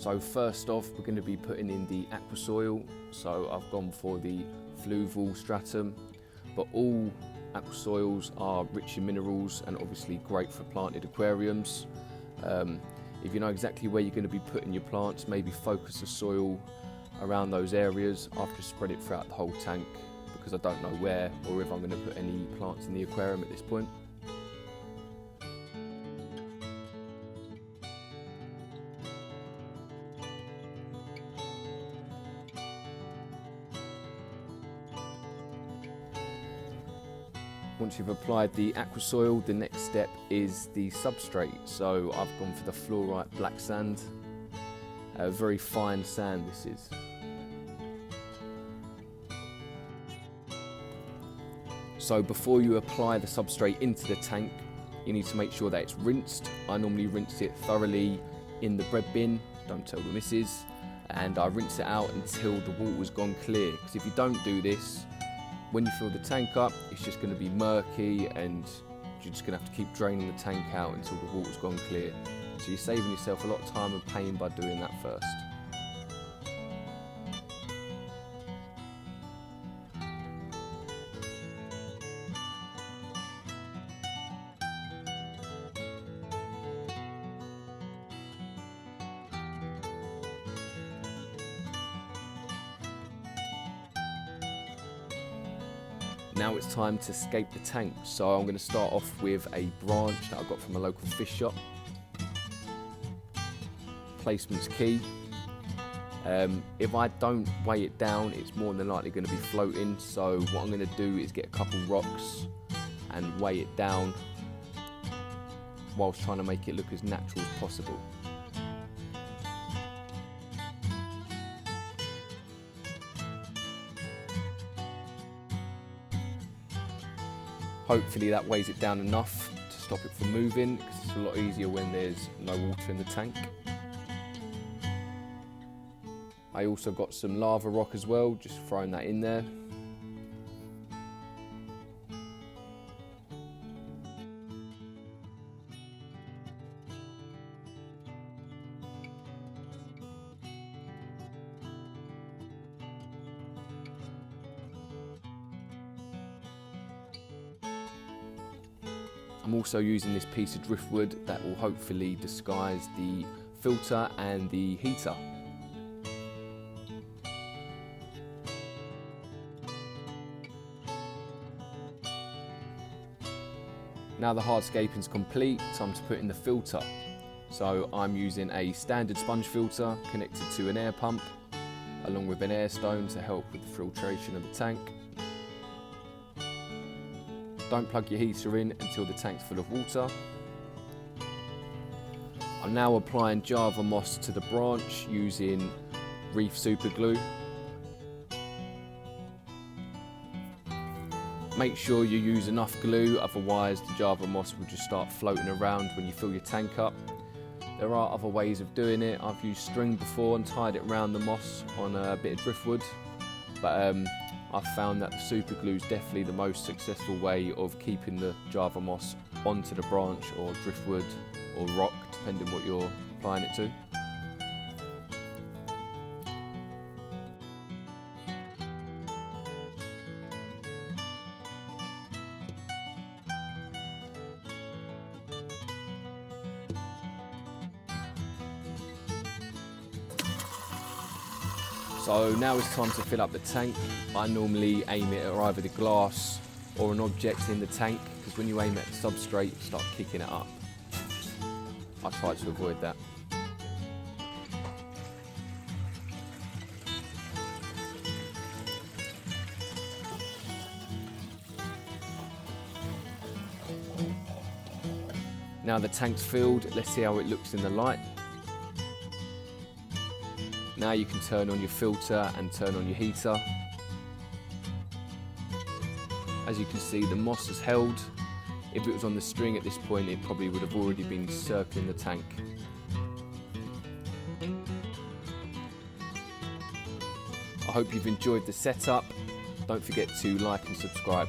So first off, we're going to be putting in the aqua soil. So I've gone for the fluval stratum, but all aqua soils are rich in minerals and obviously great for planted aquariums. If you know exactly where you're going to be putting your plants, maybe focus the soil around those areas. I've just spread it throughout the whole tank because I don't know where or if I'm going to put any plants in the aquarium at this point. Once you've applied the aqua soil, the next step is the substrate. So I've gone for the fluorite black sand, a very fine sand this is. So before you apply the substrate into the tank, you need to make sure that it's rinsed. I normally rinse it thoroughly in the bread bin, don't tell the missus, and I rinse it out until the water's gone clear, because if you don't do this, when you fill the tank up, it's just going to be murky and you're just going to have to keep draining the tank out until the water's gone clear. So you're saving yourself a lot of time and pain by doing that first. Now it's time to scape the tank, so I'm going to start off with a branch that I got from a local fish shop. Placement's key. If I don't weigh it down, it's more than likely going to be floating, so what I'm going to do is get a couple rocks and weigh it down whilst trying to make it look as natural as possible. Hopefully that weighs it down enough to stop it from moving, because it's a lot easier when there's no water in the tank. I also got some lava rock as well, just throwing that in there. I'm also using this piece of driftwood that will hopefully disguise the filter and the heater. Now the hardscaping is complete, time to put in the filter. So I'm using a standard sponge filter connected to an air pump along with an air stone to help with the filtration of the tank. Don't plug your heater in until the tank's full of water. I'm now applying Java moss to the branch using reef super glue. Make sure you use enough glue, otherwise the Java moss will just start floating around when you fill your tank up. There are other ways of doing it. I've used string before and tied it around the moss on a bit of driftwood, but I've found that the super glue is definitely the most successful way of keeping the Java moss onto the branch or driftwood or rock, depending what you're applying it to. So now it's time to fill up the tank. I normally aim it at either the glass or an object in the tank, because when you aim at the substrate, you start kicking it up. I try to avoid that. Now the tank's filled, let's see how it looks in the light. Now you can turn on your filter and turn on your heater. As you can see, the moss has held. If it was on the string at this point, it probably would have already been circling the tank. I hope you've enjoyed the setup. Don't forget to like and subscribe.